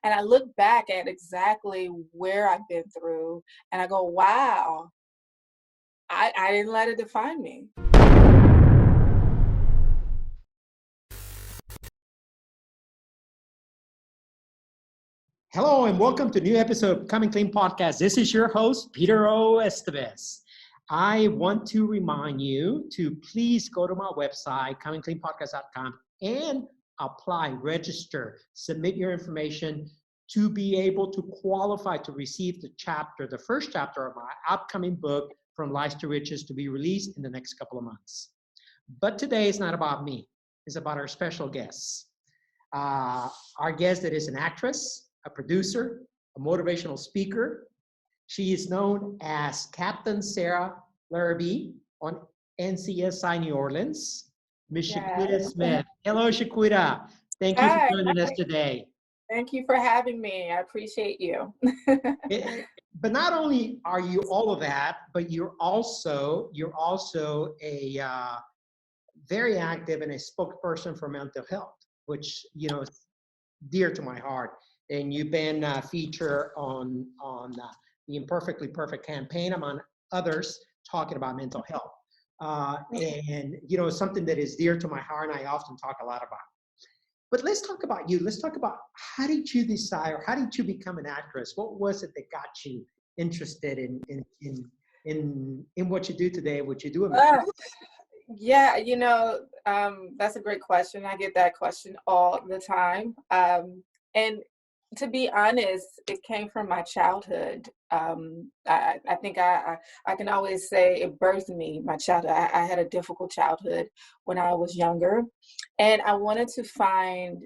And I look back at exactly where I've been through and I go, wow, I didn't let it define me. Hello and welcome to a new episode of Coming Clean Podcast. This is your host, Peter O. Estevez. I want to remind you to please go to my website, comingcleanpodcast.com, and apply, register, submit your information to be able to qualify to receive the first chapter of my upcoming book, From Lies to Riches, to be released in the next couple of months. But today is not about me. It's about our special guests. Our guest that is an actress, a producer, a motivational speaker. She is known as Captain Sarah Larrabee on NCSI New Orleans. Miss Shaquita Yes. Smith. Hello, Shaquita. Thank you for Hi. joining us today. Thank you for having me. I appreciate you. But not only are you all of that, but you're also a very active and a spokesperson for mental health, which is dear to my heart. And you've been featured on the Imperfectly Perfect Campaign, among others, talking about mental health. And something that is dear to my heart, and I often talk a lot about. But let's talk about you. Let's talk about, how did you decide, or how did you become an actress? What was it that got you interested in what you do today, what you do in Uh, yeah, that's a great question. I get that question all the time. And to be honest, it came from my childhood. I think I can always say it birthed me, my childhood. I had a difficult childhood when I was younger, and I wanted to find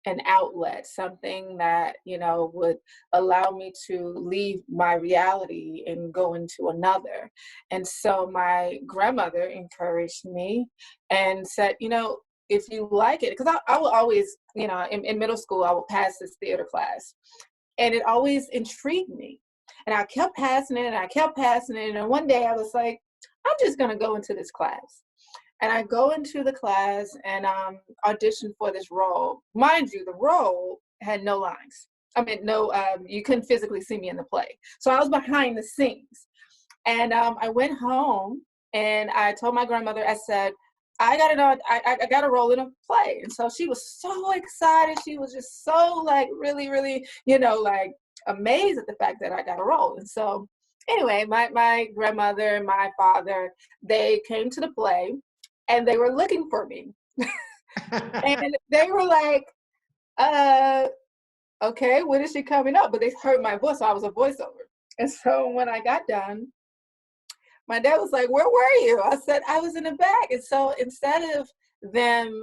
an outlet, something that, would allow me to leave my reality and go into another. And so my grandmother encouraged me and said, if you like it, because I will always, in middle school, I would pass this theater class, and it always intrigued me. And I kept passing it and I kept passing it. And one day I was like, I'm just going to go into this class. And I go into the class and audition for this role. Mind you, the role had no lines. I mean, no, you couldn't physically see me in the play. So I was behind the scenes. And I went home and I told my grandmother, I said, I got a role in a play. And so she was so excited. She was just so really, really, amazed at the fact that I got a role. And so anyway, my grandmother and my father, they came to the play and they were looking for me. And they were like, okay, when is she coming up? But they heard my voice, so I was a voiceover. And so when I got done, my dad was like, where were you? I said, I was in the back. And so instead of them,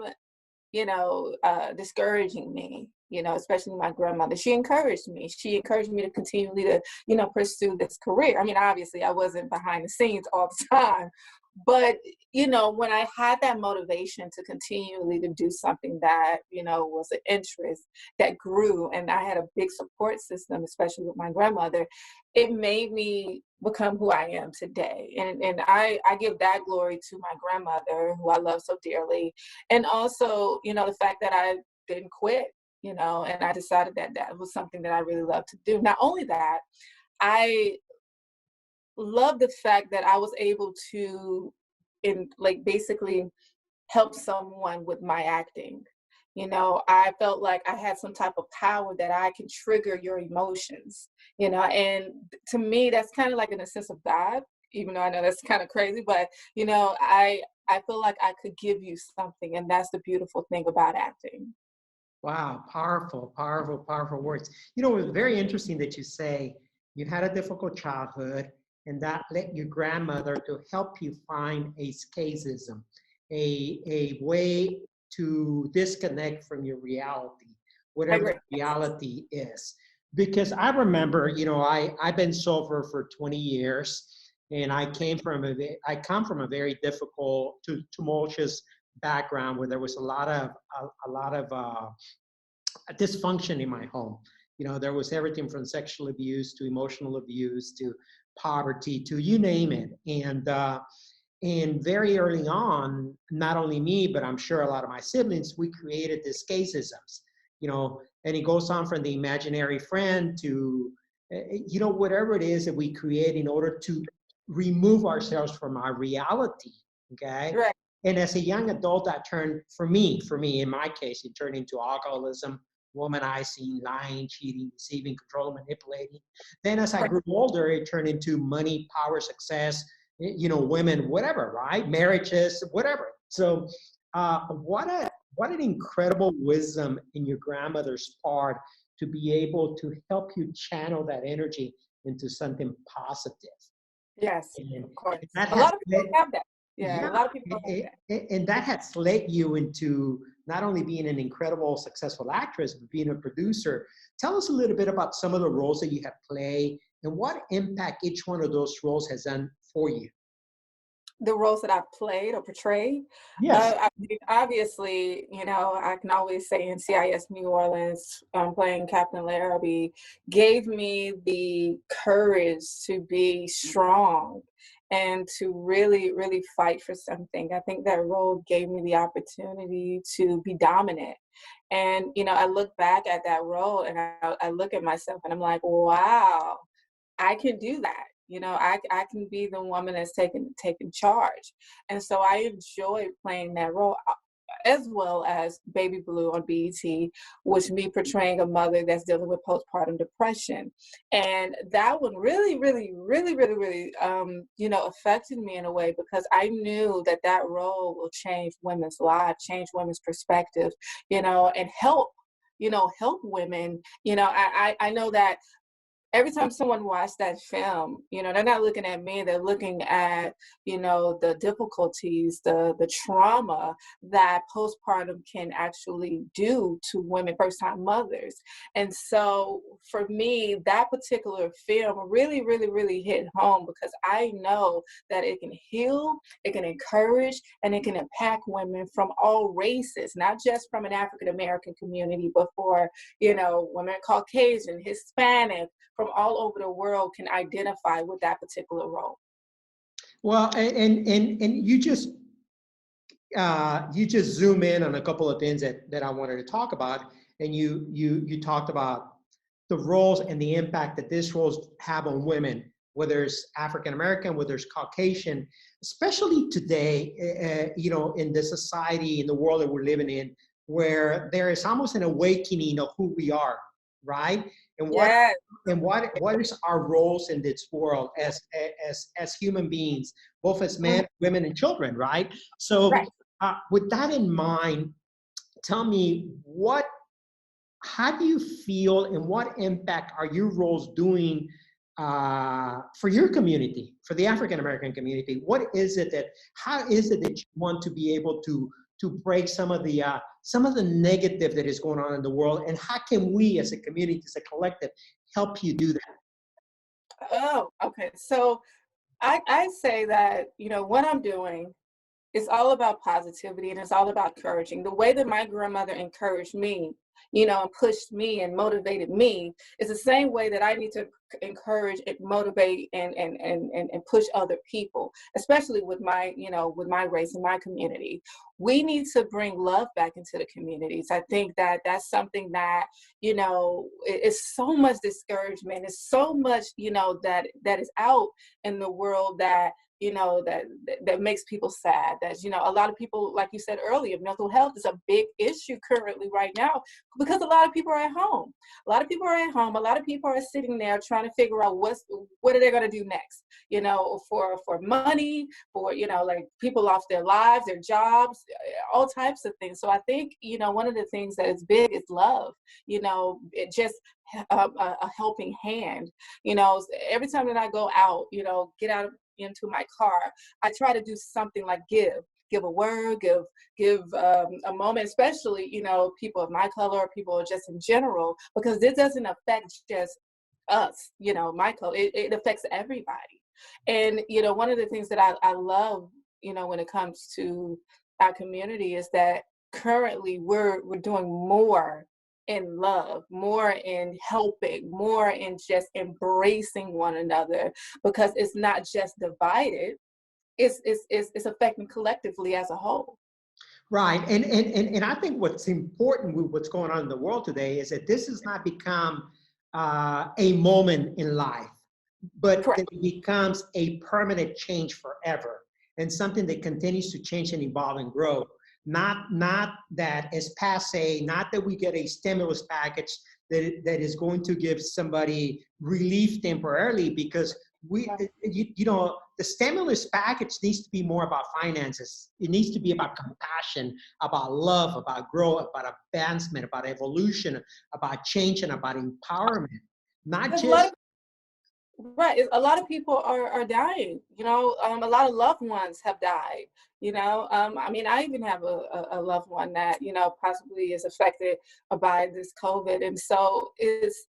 discouraging me, especially my grandmother, she encouraged me. She encouraged me to continually to, pursue this career. I mean, obviously I wasn't behind the scenes all the time, but, when I had that motivation to continually to do something that, was an interest that grew, and I had a big support system, especially with my grandmother, it made me become who I am today. And I give that glory to my grandmother, who I love so dearly. And also, the fact that I didn't quit, and I decided that that was something that I really love to do. Not only that, I love the fact that I was able to basically help someone with my acting. I felt like I had some type of power that I can trigger your emotions, and to me, that's kind of like in a sense of God, even though I know that's kind of crazy, but, I feel like I could give you something, and that's the beautiful thing about acting. Wow, powerful, powerful, powerful words. It was very interesting that you say you had a difficult childhood and that led your grandmother to help you find escapism, a way to disconnect from your reality, whatever that reality is. Because I remember, I've been sober for 20 years, and I come from a very difficult, tumultuous background where there was a lot of dysfunction in my home. There was everything from sexual abuse to emotional abuse to poverty to you name it. And very early on, not only me, but I'm sure a lot of my siblings, we created escapisms. And it goes on from the imaginary friend to, whatever it is that we create in order to remove ourselves from our reality. Okay. Right. And as a young adult, that turned, for me, in my case, it turned into alcoholism, womanizing, lying, cheating, deceiving, controlling, manipulating. Then as I Right. grew older, it turned into money, power, success, women, whatever, right? Marriages, whatever. So what an incredible wisdom in your grandmother's part to be able to help you channel that energy into something positive. Yes, And, of course. and that A has lot of people led, don't have that. Yeah, yeah, a lot of people don't have that. and that has led you into not only being an incredible, successful actress, but being a producer. Tell us a little bit about some of the roles that you have played and what impact each one of those roles has done for you. The roles that I've played or portrayed. Yes. I mean, obviously, I can always say NCIS New Orleans, playing Captain Larrabee, gave me the courage to be strong and to really, really fight for something. I think that role gave me the opportunity to be dominant. And, I look back at that role and I look at myself and I'm like, wow, I can do that. I can be the woman that's taking charge. And so I enjoy playing that role, as well as Baby Blue on BET, which me portraying a mother that's dealing with postpartum depression. And that one really, really, really, really, really, affected me in a way because I knew that that role will change women's lives, change women's perspective, and help women. I know that every time someone watched that film, they're not looking at me, they're looking at, the difficulties, the trauma that postpartum can actually do to women, first-time mothers. And so for me, that particular film really, really, really hit home because I know that it can heal, it can encourage, and it can impact women from all races, not just from an African-American community, but for, women Caucasian, Hispanic, from all over the world can identify with that particular role. Well, and you just zoom in on a couple of things that I wanted to talk about, and you talked about the roles and the impact that these roles have on women, whether it's African American, whether it's Caucasian, especially today, in the society, in the world that we're living in, where there is almost an awakening of who we are, right? And Yes. what is our roles in this world as human beings, both as men, women, and children, right? So Right. with that in mind, tell me how do you feel and what impact are your roles doing for your community, for the African American community? How is it that you want to be able to break some of the negative that is going on in the world, and how can we as a community, as a collective, help you do that? Oh, okay. So I say that, what I'm doing, it's all about positivity and it's all about encouraging. The way that my grandmother encouraged me, and pushed me and motivated me is the same way that I need to encourage and motivate and push other people, especially with my race and my community. We need to bring love back into the communities. I think that that's something that, it's so much discouragement. It's so much, that is out in the world that that makes people sad. That a lot of people, like you said earlier, mental health is a big issue currently right now because a lot of people are at home. A lot of people are at home. A lot of people are sitting there trying to figure out what are they going to do next. For money, for like people lost their lives, their jobs, all types of things. So I think one of the things that is big is love. It just a helping hand. Every time that I go out, get out into my car, I try to do something like give a word, give a moment, especially people of my color, people just in general, because this doesn't affect just us, my color. It affects everybody. And one of the things that I love, when it comes to our community is that currently we're doing more in love, more in helping, more in just embracing one another, because it's not just divided, it's affecting collectively as a whole. Right. And I think what's important with what's going on in the world today is that this has not become a moment in life, but Correct. that it becomes a permanent change forever and something that continues to change and evolve and grow. Not that is passe, not that we get a stimulus package that is going to give somebody relief temporarily, because the stimulus package needs to be more about finances. It needs to be about compassion, about love, about growth, about advancement, about evolution, about change, and about empowerment. Not Because a lot just of Right. A lot of people are dying, a lot of loved ones have died, I mean, I even have a loved one that, possibly is affected by this COVID. And so it's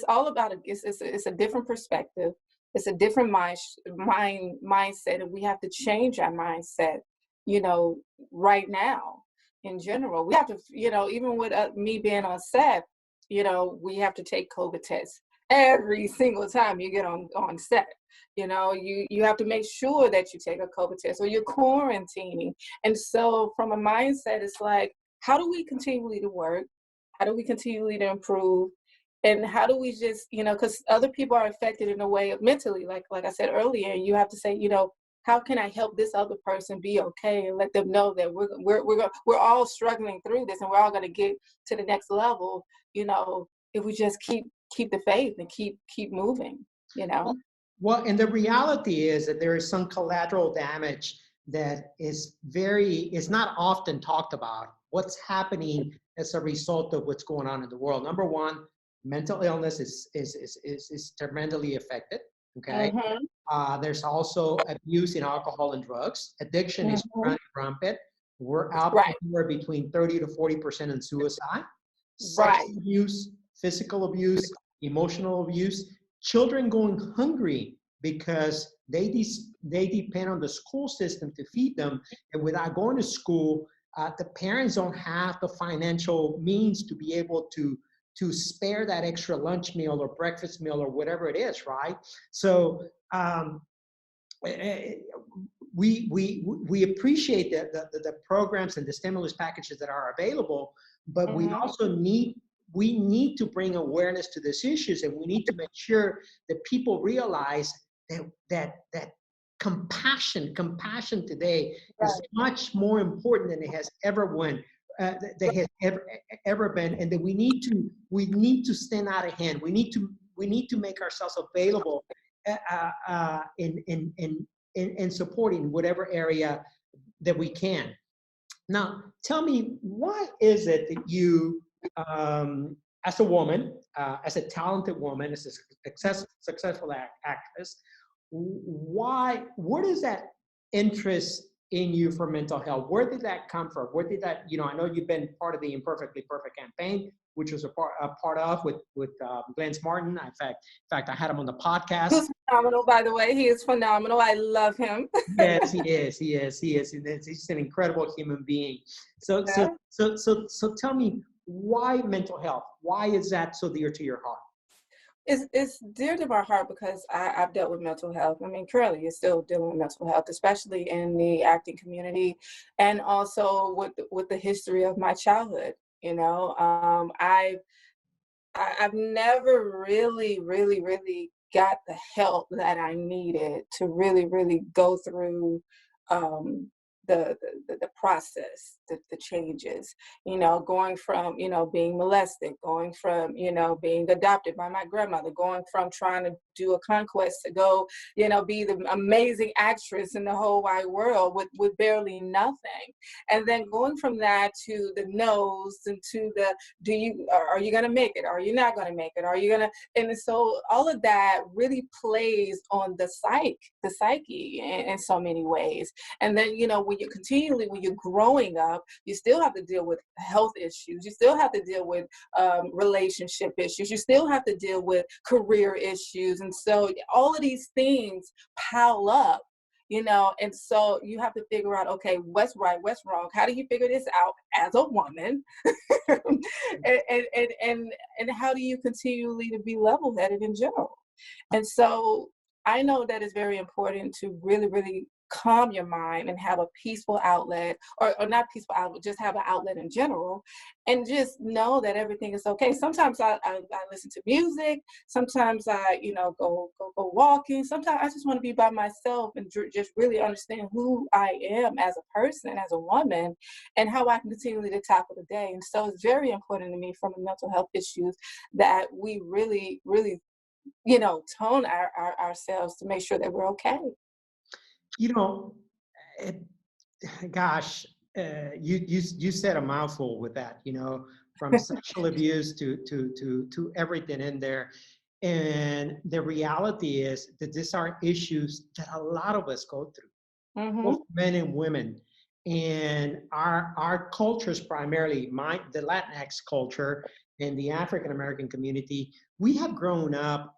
all about, it's a different perspective. It's a different mindset. And we have to change our mindset, you know, right now in general. We have to, even with me being on set, we have to take COVID tests every single time you get on set. You have to make sure that you take a COVID test, or you're quarantining. And so from a mindset, it's like, how do we continually to work? How do we continually to improve? And how do we just, because other people are affected in a way of mentally, like I said earlier, and you have to say, how can I help this other person be okay, and let them know that we're all struggling through this, and we're all going to get to the next level, if we just keep the faith and keep moving, you know. well, and the reality is that there is some collateral damage that is not often talked about. What's happening as a result of what's going on in the world? Number one, mental illness is tremendously affected. Okay. Mhm. There's also abuse in alcohol and drugs. Addiction is Mhm. running rampant. We're up Right. anywhere between 30 to 40% in suicide. Right. Sexual abuse, physical abuse, emotional abuse, children going hungry because they depend on the school system to feed them. And without going to school, the parents don't have the financial means to be able to spare that extra lunch meal or breakfast meal or whatever it is, right? So we appreciate the programs and the stimulus packages that are available, but Mhm. we need to bring awareness to these issues, and we need to make sure that people realize that compassion today is Right. much more important than it has ever been. That has ever been, and that we need to stand out of hand. We need to make ourselves available in supporting whatever area that we can. Now, tell me, why is it that you, as a woman, as a talented woman, as a successful actress, where does that interest in you for mental health, where did that come from? Where did that, I know you've been part of the Imperfectly Perfect campaign, which was a part of with Glenn Martin. In fact, I had him on the podcast. Who's phenomenal, by the way. He is phenomenal. I love him. Yes, he is. He is. He is. He's just an incredible human being. So, so, Yeah. so, so, so, tell me, why mental health? Why is that so dear to your heart? It's dear to my heart because I've dealt with mental health. I mean, currently, you're still dealing with mental health, especially in the acting community, and also with the history of my childhood. I've never really got the help that I needed to really go through um, the process, the changes, going from, being molested, going from, being adopted by my grandmother, going from trying to do a conquest to go, be the amazing actress in the whole wide world with barely nothing. And then going from that to the no's and to the, are you going to make it? Are you not going to make it? Are you going to, and so all of that really plays on the psyche in so many ways. And then, when you're growing up, you still have to deal with health issues. You still have to deal with relationship issues. You still have to deal with career issues. And so all of these things pile up, and so you have to figure out, okay, what's right, what's wrong? How do you figure this out as a woman? and how do you continually to be level-headed in general? And so I know that it's very important to really calm your mind and have a peaceful outlet, or not peaceful outlet, just have an outlet in general, and just know that everything is okay. Sometimes I listen to music. Sometimes I, go walking. Sometimes I just want to be by myself and just really understand who I am as a person, as a woman, and how I can continue to tackle the day. And so it's very important to me from the mental health issues that we really, really, tone ourselves to make sure that we're okay. You know, it, gosh, you said a mouthful with that. From sexual abuse to everything in there. And the reality is that these are issues that a lot of us go through, both Hmm. men and women. And our cultures, primarily the Latinx culture and the African American community, we have grown up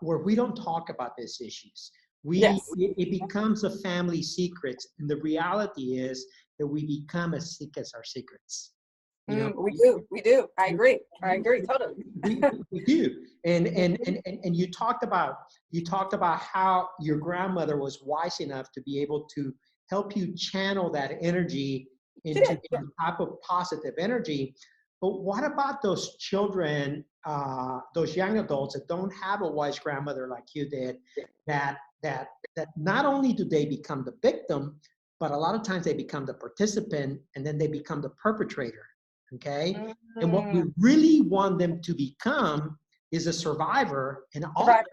where we don't talk about these issues. Yes. It becomes a family secret, and the reality is that we become as sick as our secrets. You know, We do. I agree totally. we do. And you talked about how your grandmother was wise enough to be able to help you channel that energy She into did. Yeah. some type of positive energy. But what about those children, those young adults that don't have a wise grandmother like you did, that that that not only do they become the victim, but a lot of times they become the participant, and then they become the perpetrator. Okay. And what we Mm, really want them to become is a survivor, and survivor.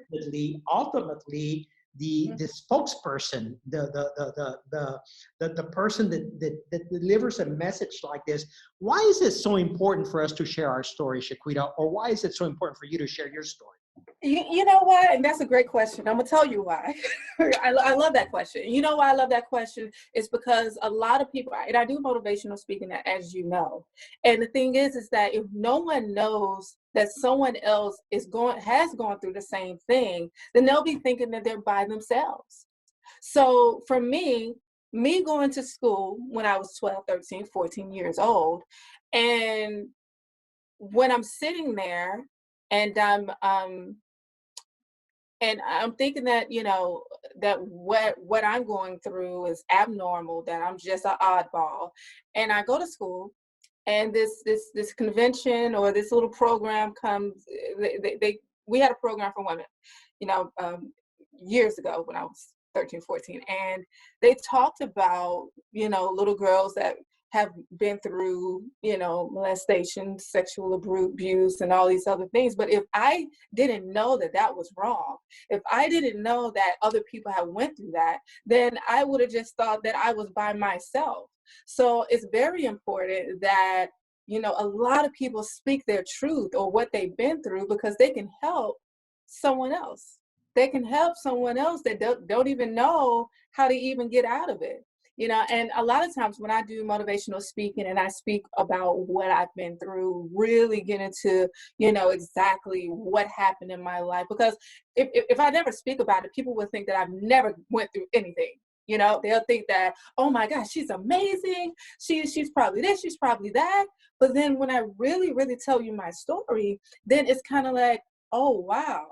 ultimately the spokesperson, the person that delivers a message like this. Why is it so important for us to share our story, Shaquita? Or why is it so important for you to share your story? You know what? And that's a great question. I'm gonna tell you why. I love that question. You know why I love that question? It's because a lot of people, and I do motivational speaking, as you know. And the thing is that if no one knows that someone else has gone through the same thing, then they'll be thinking that they're by themselves. So for me going to school when I was 12, 13, 14 years old, and when I'm sitting there and I'm thinking that, that what I'm going through is abnormal, that I'm just an oddball. And I go to school, and this convention or this little program comes. We had a program for women, you know, um, years ago when I was 13, 14, and they talked about, little girls that have been through, molestation, sexual abuse, and all these other things. But if I didn't know that that was wrong, if I didn't know that other people had went through that, then I would have just thought that I was by myself. So it's very important that, a lot of people speak their truth or what they've been through, because they can help someone else. They can help someone else that don't even know how to even get out of it. And a lot of times when I do motivational speaking and I speak about what I've been through, really get into, exactly what happened in my life. Because if I never speak about it, people will think that I've never went through anything. They'll think that, oh my gosh, she's amazing. She's probably this, she's probably that. But then when I really, really tell you my story, then it's kind of like, oh wow,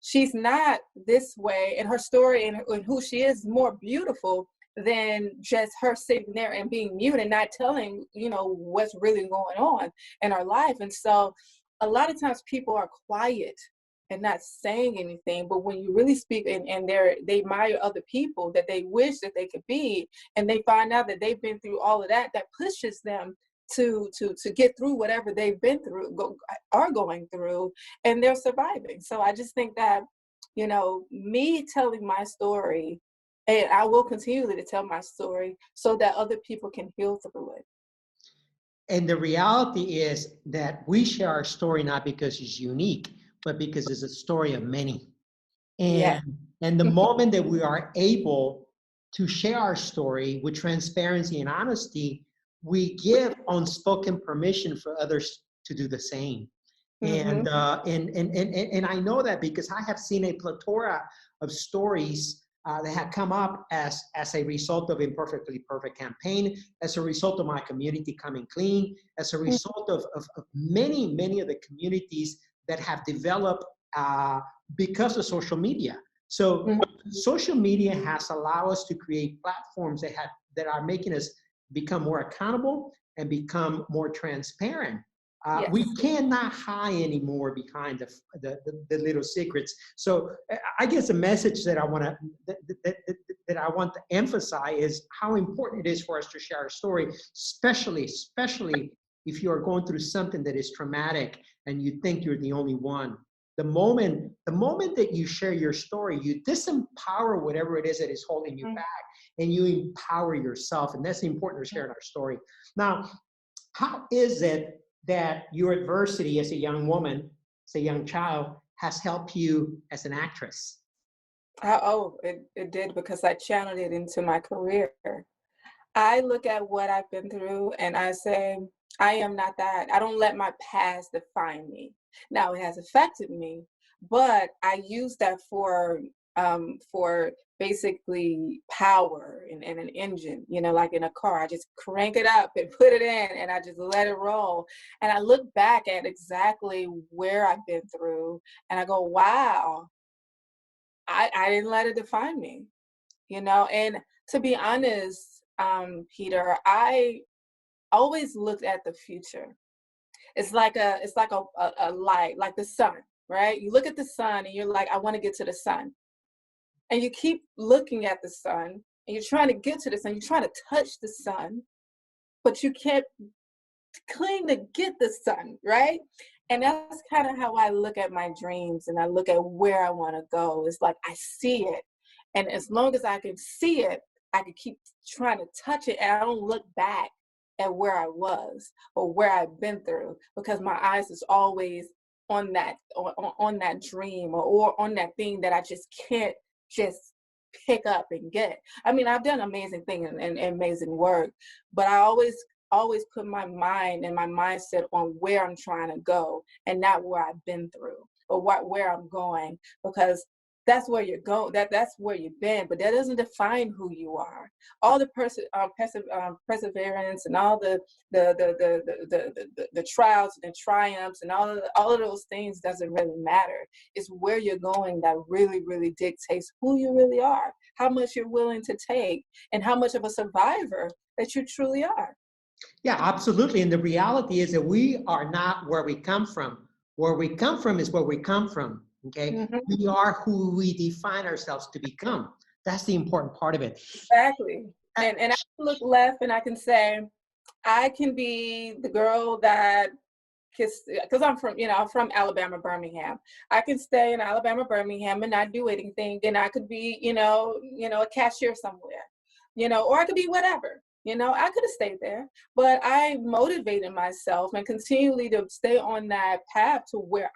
she's not this way, and her story and who she is more beautiful than just her sitting there and being mute and not telling, what's really going on in her life. And so a lot of times people are quiet and not saying anything, but when you really speak, and they admire other people that they wish that they could be, and they find out that they've been through all of that, that pushes them to get through whatever they've been through, are going through, and they're surviving. So I just think that, me telling my story, and I will continue to tell my story so that other people can heal through it. And the reality is that we share our story not because it's unique, but because it's a story of many. Yes. And and the moment that we are able to share our story with transparency and honesty, we give unspoken permission for others to do the same. Mm-hmm. And I know that because I have seen a plethora of stories that have come up as a result of Imperfectly Perfect Campaign, as a result of my community coming clean, as a result of many of the communities that have developed because of social media. So Mhm. social media has allowed us to create platforms that are making us become more accountable and become more transparent. Yes. We cannot hide anymore behind the little secrets. So I guess the message that I want to that I want to emphasize is how important it is for us to share our story, especially if you are going through something that is traumatic and you think you're the only one. The moment that you share your story, you disempower whatever it is that is holding you Mhm. back, and you empower yourself. And that's the importance of sharing our story. Now, how is it that your adversity as a young woman, as a young child, has helped you as an actress? It did because I channeled it into my career. I look at what I've been through and I say, I am not that. I don't let my past define me. Now it has affected me, but I use that for basically power and an engine, like in a car. I just crank it up and put it in and I just let it roll. And I look back at exactly where I've been through and I go, wow, I didn't let it define me. And to be honest, Peter, I always looked at the future. It's like a light, like the sun, right? You look at the sun and you're like, I want to get to the sun. And you keep looking at the sun and you're trying to get to the sun, you're trying to touch the sun, but you can't cling to get the sun, right? And that's kind of how I look at my dreams and I look at where I want to go. It's like I see it. And as long as I can see it, I can keep trying to touch it. And I don't look back at where I was or where I've been through because my eyes is always on that dream or on that thing that I just can't just pick up and get. I mean, I've done amazing things and amazing work, but I always put my mind and my mindset on where I'm trying to go and not where I've been through or where I'm going because that's where you're going. That's where you've been, but that doesn't define who you are. All the perseverance and all the trials and the triumphs and all of those things doesn't really matter. It's where you're going that really, really dictates who you really are, how much you're willing to take, and how much of a survivor that you truly are. Yeah, absolutely. And the reality is that we are not where we come from. Where we come from is where we come from. Okay. Mhm. We are who we define ourselves to become. That's the important part of it. Exactly. Uh, And I can look left and I can say, I can be the girl that because I'm from Alabama, Birmingham. I can stay in Alabama, Birmingham and not do anything. And I could be, a cashier somewhere, or I could be whatever. I could have stayed there, but I motivated myself and continually to stay on that path to where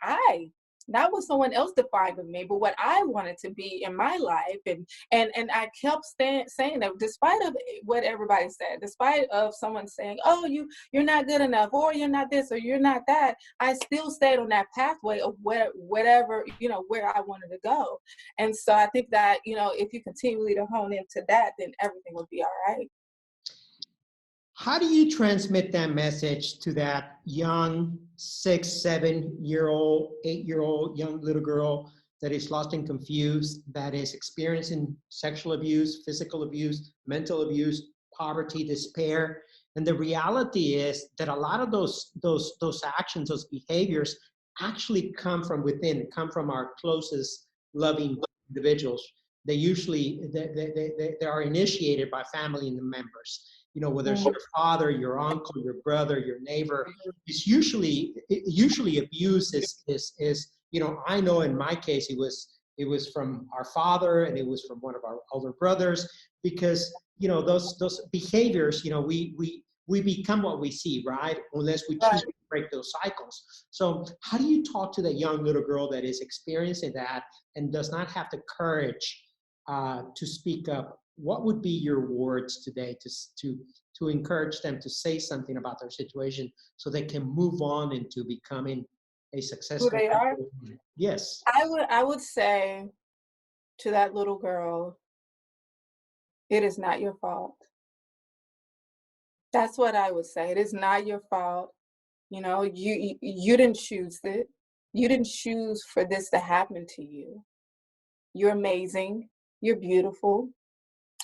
not what someone else defined of me, but what I wanted to be in my life. And I kept saying that despite of what everybody said, despite of someone saying, oh, you're not good enough, or you're not this, or you're not that, I still stayed on that pathway of whatever, where I wanted to go. And so I think that, if you continually to hone into that, then everything will be all right. How do you transmit that message to that young 6, 7-year-old, 8-year-old young little girl that is lost and confused, that is experiencing sexual abuse, physical abuse, mental abuse, poverty, despair? And the reality is that a lot of those actions, those behaviors actually come from within, come from our closest loving individuals. They usually they are initiated by family members, whether it's Mhm. your father, your uncle, your brother, your neighbor. It's usually abuse is I know in my case it was from our father and it was from one of our older brothers, because those behaviors, we become what we see, right? Unless we choose Right. to break those cycles. So how do you talk to that young little girl that is experiencing that and does not have the courage to speak up? What would be your words today to encourage them to say something about their situation so they can move on into becoming a Who successful they are. person? Yes. I would say to that little girl, it is not your fault. That's what I would say. It is not your fault. You didn't choose it. You didn't choose for this to happen to you. You're amazing. You're beautiful.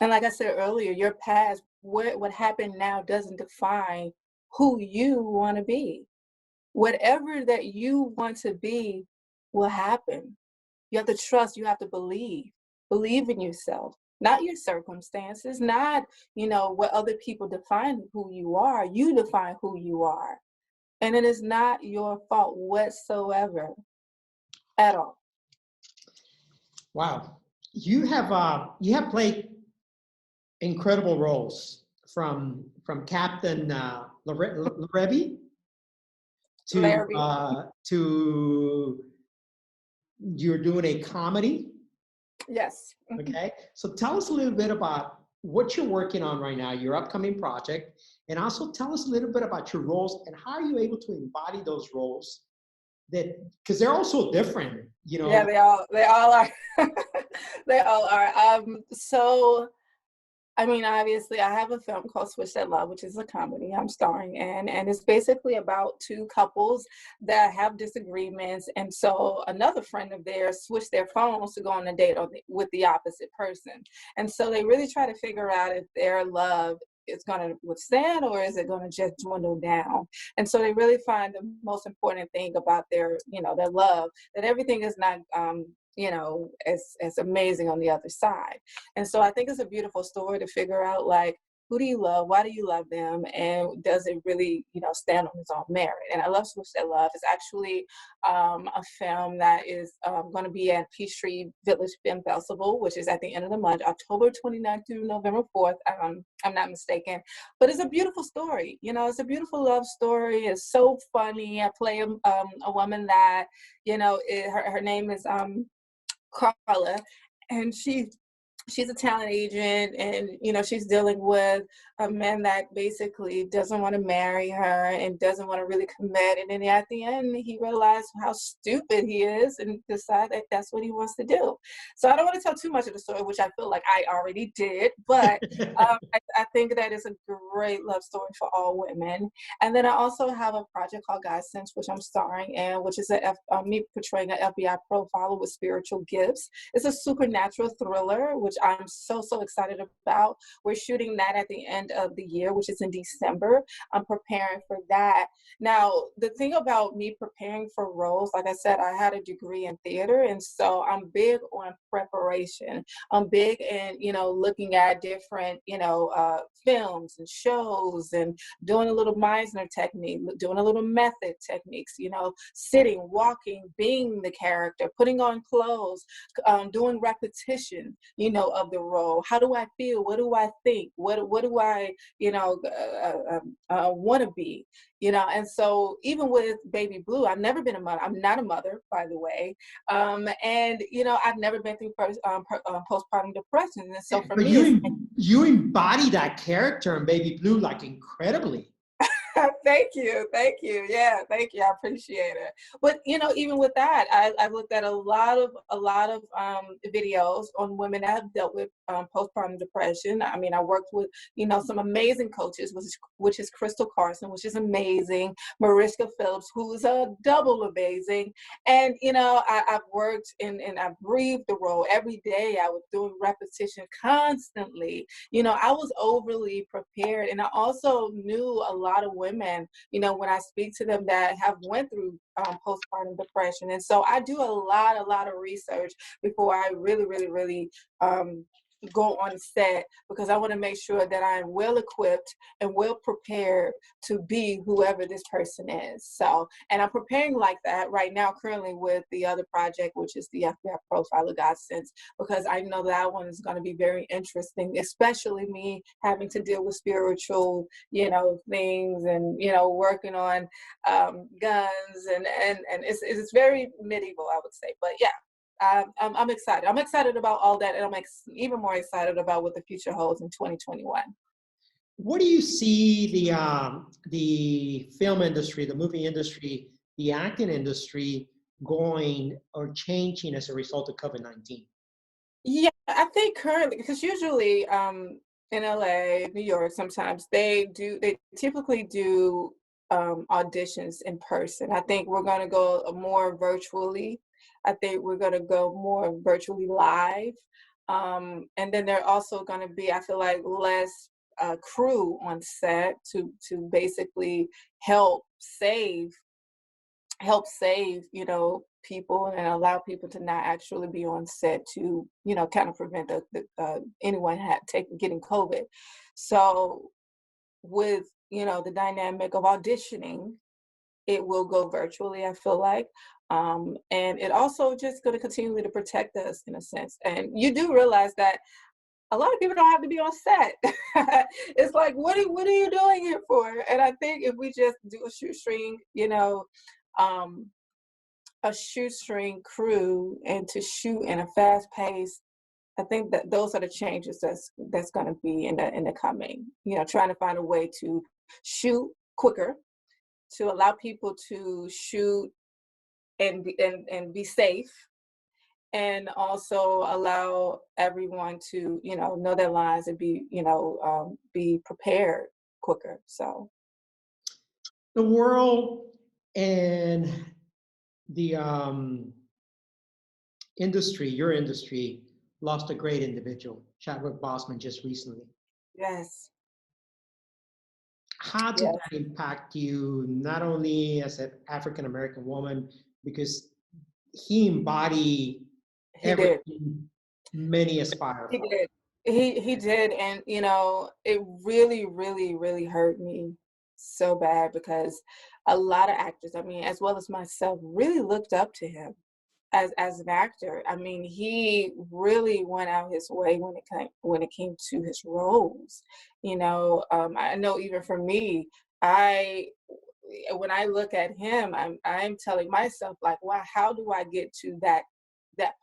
And like I said earlier, your past, what happened now doesn't define who you want to be. Whatever that you want to be will happen. You have to trust, you have to believe in yourself, not your circumstances, not, what other people define who you are. You define who you are. And it is not your fault whatsoever at all. Wow. You have played incredible roles from Captain Larevi Larry, to you're doing a comedy. yes. Okay. So tell us a little bit about what you're working on right now, your upcoming project, and also tell us a little bit about your roles and how are you able to embody those roles that because they're also different, Yeah, they all are. They all are. So I mean, obviously, I have a film called Switch That Love, which is a comedy I'm starring in, and it's basically about two couples that have disagreements, and so another friend of theirs switched their phones to go on a date with the opposite person, and so they really try to figure out if their love is going to withstand or is it going to just dwindle down. And so they really find the most important thing about their love, that everything is not as amazing on the other side. And so I think it's a beautiful story to figure out, like, who do you love? Why do you love them? And does it really, stand on its own merit? And I love Switch That Love. It's actually a film that is going to be at Peachtree Village Film Festival, which is at the end of the month, October 29th through November 4th. I'm not mistaken. But it's a beautiful story. It's a beautiful love story. It's so funny. I play a woman that, her name is Carla, and she's a talent agent, and she's dealing with a man that basically doesn't want to marry her and doesn't want to really commit, and then at the end he realized how stupid he is and decide that that's what he wants to do. So I don't want to tell too much of the story, which I feel like I already did, but I think that is a great love story for all women. And then I also have a project called God Sense, which I'm starring in, which is me portraying an FBI profiler with spiritual gifts. It's a supernatural thriller, which I'm so excited about. We're shooting that at the end of the year, which is in December. I'm preparing for that. Now, the thing about me preparing for roles, like I said, I had a degree in theater, and so I'm big on preparation. I'm big in, looking at different, films and shows and doing a little Meisner technique, doing a little method techniques, sitting, walking, being the character, putting on clothes, doing repetition, of the role. How do I feel? What do I think? What do I, want to be? And so even with Baby Blue, I've never been a mother. I'm not a mother, by the way. And, I've never been through postpartum depression. And so for but me, it's you embody that character in Baby Blue like incredibly. thank you. Thank you. Yeah, thank you. I appreciate it. But even with that, I've looked at a lot of videos on women that have dealt with postpartum depression. I mean, I worked with some amazing coaches, which is Crystal Carson, which is amazing. Mariska Phillips, who is a double amazing. And I've worked and I breathed the role every day. I was doing repetition constantly. I was overly prepared, and I also knew a lot of women, when I speak to them that have went through postpartum depression. And so I do a lot of research before I really go on set, because I want to make sure that I am well equipped and well prepared to be whoever this person is. So, and I'm preparing like that right now currently with the other project, which is the FBI Profile of God Sense, because I know that one is going to be very interesting, especially me having to deal with spiritual, things, and, working on guns, and it's very medieval, I would say. But yeah, I'm excited. I'm excited about all that, and I'm even more excited about what the future holds in 2021. What do you see the film industry, the movie industry, the acting industry going or changing as a result of COVID-19? Yeah, I think currently, because usually in LA, New York, sometimes they typically do auditions in person. I think we're going to go more virtually. I think we're going to go more virtually live. And then there are also going to be, I feel like, less crew on set to basically help save people and allow people to not actually be on set to kind of prevent anyone getting COVID. So with the dynamic of auditioning, it will go virtually, I feel like. And it also just going to continue to protect us in a sense. And you do realize that a lot of people don't have to be on set. It's like, what are you doing here for? And I think if we just do a shoestring crew and to shoot in a fast pace, I think that those are the changes that's going to be in the coming. Trying to find a way to shoot quicker, to allow people to shoot and be safe, and also allow everyone to know their lines and be prepared quicker. So The world and the industry, your industry, lost a great individual, Chadwick Boseman, just recently. yes. How did Yes, that impact you, not only as an African American woman, because he embodied he did. everything many aspire He for? did. He did, and it really, really, really hurt me so bad because a lot of actors, I mean, as well as myself, really looked up to him as an actor. I mean, he really went out his way when it came to his roles. I know even for me, I when I look at him, I'm telling myself like, wow, how do I get to that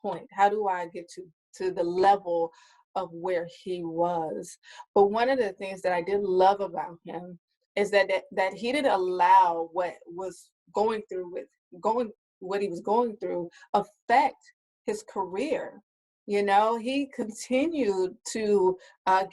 point? How do I get to the level of where he was? But one of the things that I did love about him is that he didn't allow what he was going through affect his career. He continued to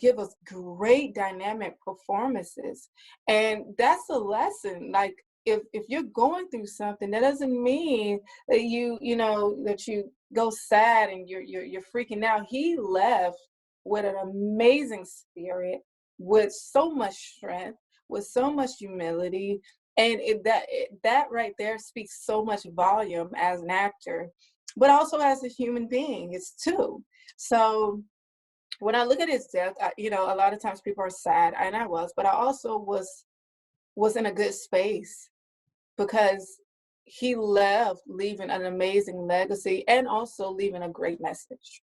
give us great dynamic performances, and that's a lesson. Like, if you're going through something, that doesn't mean that that you go sad and you're freaking out. He left with an amazing spirit, with so much strength, with so much humility, and that right there speaks so much volume as an actor, but also as a human being. It's too. So when I look at his death, a lot of times people are sad, and I was, but I also was in a good space because he left leaving an amazing legacy and also leaving a great message.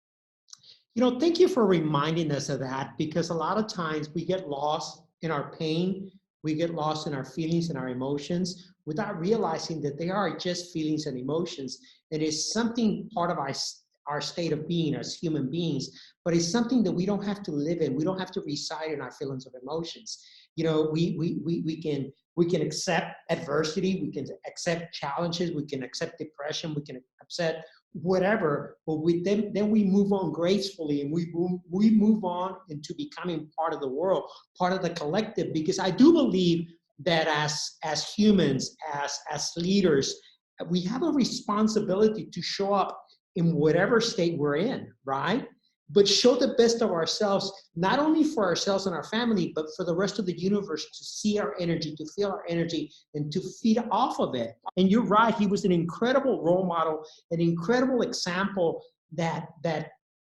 Thank you for reminding us of that, because a lot of times we get lost in our pain, we get lost in our feelings and our emotions without realizing that they are just feelings and emotions. It is something part of our state of being as human beings, but it's something that we don't have to live in. We don't have to reside in our feelings of emotions. We can accept adversity, we can accept challenges, we can accept depression, we can accept whatever, but then we move on gracefully, and we move on into becoming part of the world, part of the collective, because I do believe that as humans, as leaders, we have a responsibility to show up in whatever state we're in, right? But show the best of ourselves, not only for ourselves and our family, but for the rest of the universe to see our energy, to feel our energy, and to feed off of it. And you're right, he was an incredible role model, an incredible example that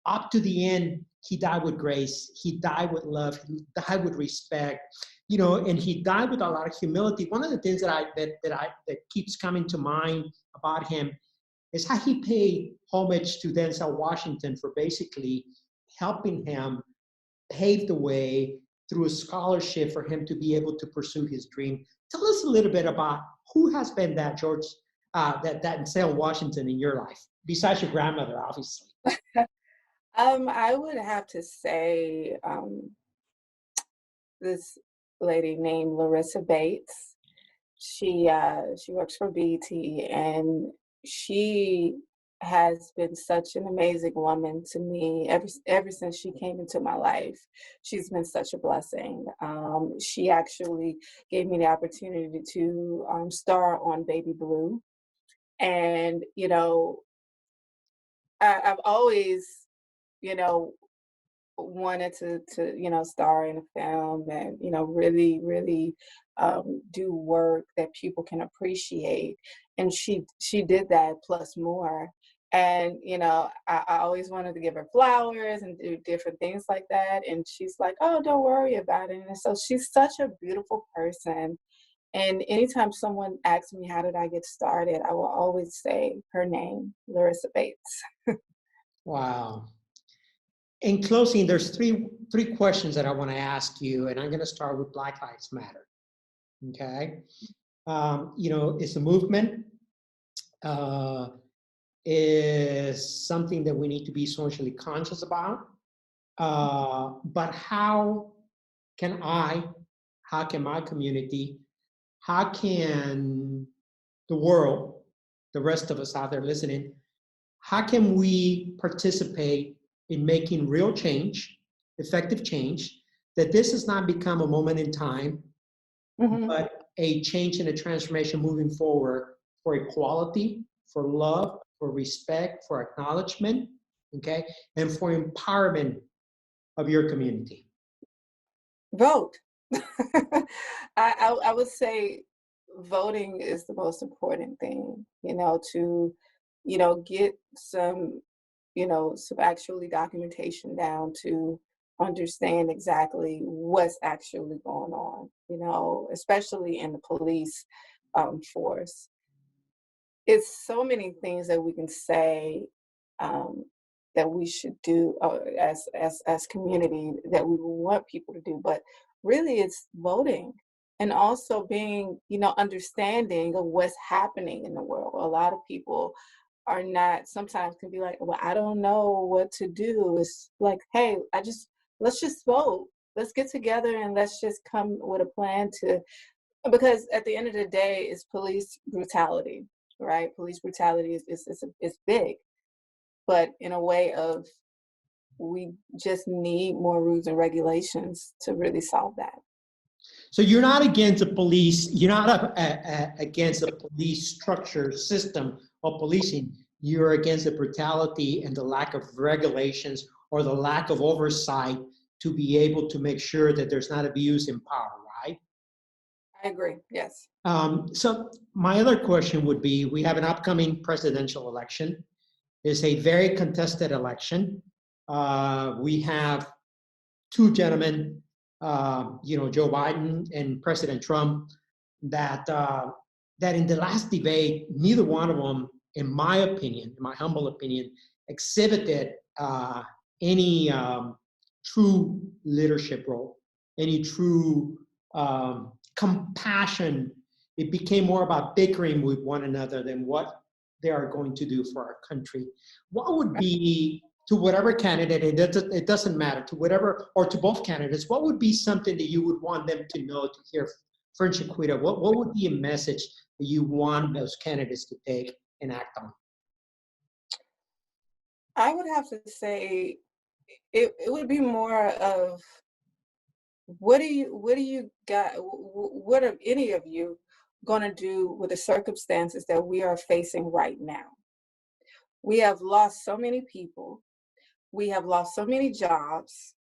up to the end, he died with grace, he died with love, he died with respect, and he died with a lot of humility. One of the things that keeps coming to mind about him is how he paid homage to Denzel Washington for basically helping him pave the way through a scholarship for him to be able to pursue his dream. Tell us a little bit about who has been that that Denzel Washington in your life, besides your grandmother, obviously. I would have to say this lady named Larissa Bates. She works for BT, and she has been such an amazing woman to me ever since she came into my life. She's been such a blessing. She actually gave me the opportunity to star on Baby Blue, and I've always, you know, wanted to star in a film and, really do work that people can appreciate. And she did that plus more. And, I always wanted to give her flowers and do different things like that. And she's like, oh, don't worry about it. And so she's such a beautiful person. And anytime someone asks me, how did I get started? I will always say her name, Larissa Bates. Wow. In closing, there's three questions that I want to ask you, and I'm going to start with Black Lives Matter. Okay, it's a movement, uh, is something that we need to be socially conscious about. But can I, how can my community, how can the world, the rest of us out there listening, how can we participate in making real change, effective change, that this has not become a moment in time, Mhm. but a change and a transformation moving forward for equality, for love, for respect, for acknowledgement, okay, and for empowerment of your community? Vote. I would say voting is the most important thing, to, get some actually documentation down to understand exactly what's actually going on, especially in the police force. It's so many things that we can say, um, that we should do, as community, that we want people to do, but really it's voting, and also being, understanding of what's happening in the world. A lot of people are not, sometimes can be like, well, I don't know what to do. It's like, hey, let's just vote. Let's get together and let's just come with a plan to, because at the end of the day, it's police brutality, right? Police brutality is big, but in a way of, we just need more rules and regulations to really solve that. So you're not against the police, you're not against the police structure system of policing. You're against the brutality and the lack of regulations or the lack of oversight to be able to make sure that there's not abuse in power, right? I agree. Yes. So my other question would be, we have an upcoming presidential election. It's a very contested election. We have two gentlemen, Joe Biden and President Trump, that in the last debate, neither one of them, in my opinion, in my humble opinion, exhibited any true leadership role, any true compassion. It became more about bickering with one another than what they are going to do for our country. What would be, to whatever candidate, it doesn't matter, to whatever, or to both candidates, what would be something that you would want them to know, to hear from Shaquita? What would be a message that you want those candidates to take and act on? I would have to say it would be more of, what do you got, what are any of you going to do with the circumstances that we are facing right now? We have lost so many people. We have lost so many jobs.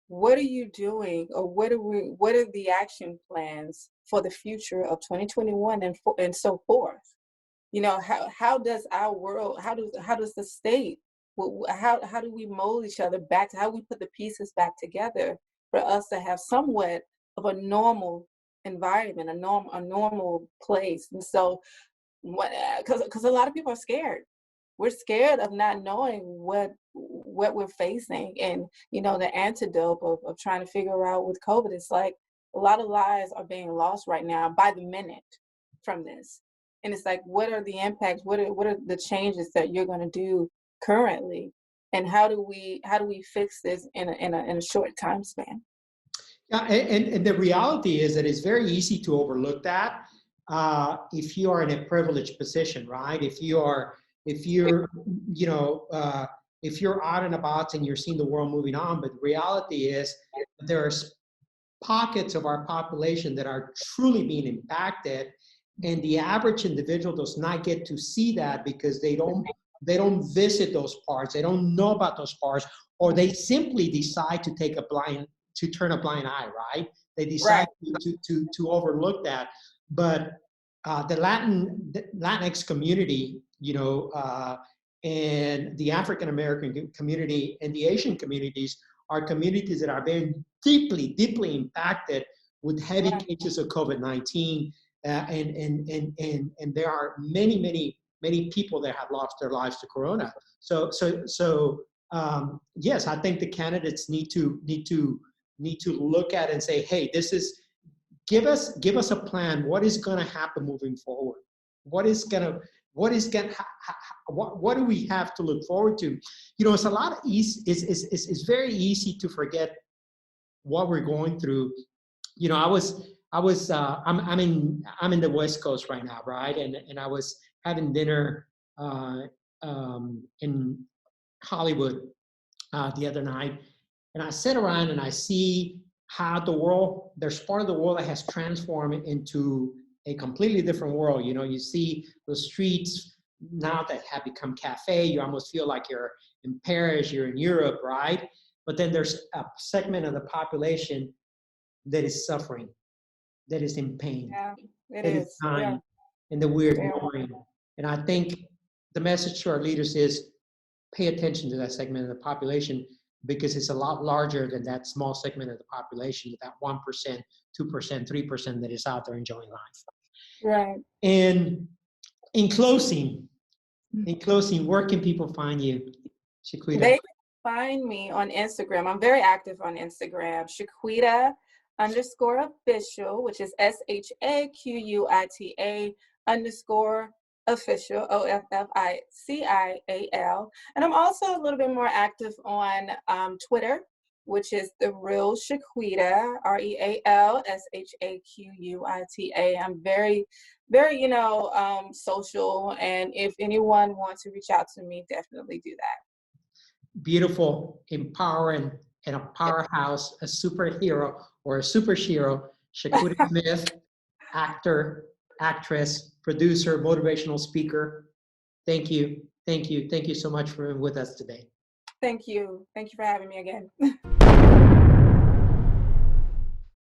What are you doing, or what are the action plans for the future of 2021 and so forth? How does our world, how does the state, how do we mold each other back to how we put the pieces back together for us to have somewhat of a normal environment, a normal place? And so, what, because a lot of people are scared. We're scared of not knowing what we're facing, and the antidote of trying to figure out with COVID. It's like a lot of lives are being lost right now by the minute from this, and it's like, what are the impacts? What are the changes that you're going to do currently, and how do we fix this in a short time span? Yeah, and the reality is that it's very easy to overlook that if you are in a privileged position, right? If you're, you know, uh, if you're out and about and you're seeing the world moving on, but the reality is there's pockets of our population that are truly being impacted, and the average individual does not get to see that because they don't they don't visit those parts, they don't know about those parts, or they simply decide to turn a blind eye, right? They decide Right. to overlook that. But the Latinx community, and the African American community and the Asian communities are communities that are very deeply, deeply impacted with heavy Right. cases of COVID-19. And there are many people that have lost their lives to Corona. Yes, I think the candidates need to look at it and say, hey, this is give us a plan. What is going to happen moving forward? What is going to what do we have to look forward to? It's a lot of easy. It's very easy to forget what we're going through. I'm in the West Coast right now, right? And I was having dinner in Hollywood the other night, and I sit around and I see how there's part of the world that has transformed into a completely different world. You see the streets now that have become cafe. You almost feel like you're in Paris, you're in Europe, right? But then there's a segment of the population that is suffering, that is in pain, Yeah, it that is is. Yeah. dying, and that we're Yeah. ignoring. And I think the message to our leaders is pay attention to that segment of the population, because it's a lot larger than that small segment of the population, that 1%, 2%, 3% that is out there enjoying life. Right. And in closing, where can people find you, Shaquita? They can find me on Instagram. I'm very active on Instagram. Shaquita_official, which is SHAQUITA_official, OFFICIAL. And I'm also a little bit more active on Twitter, which is the real Shaquita, REALSHAQUITA. I'm very, very, social. And if anyone wants to reach out to me, definitely do that. Beautiful, empowering, and a powerhouse, a superhero or a superhero, Shaquita Smith, actor, actress, producer, motivational speaker. Thank you. Thank you. Thank you so much for being with us today. Thank you. Thank you for having me again.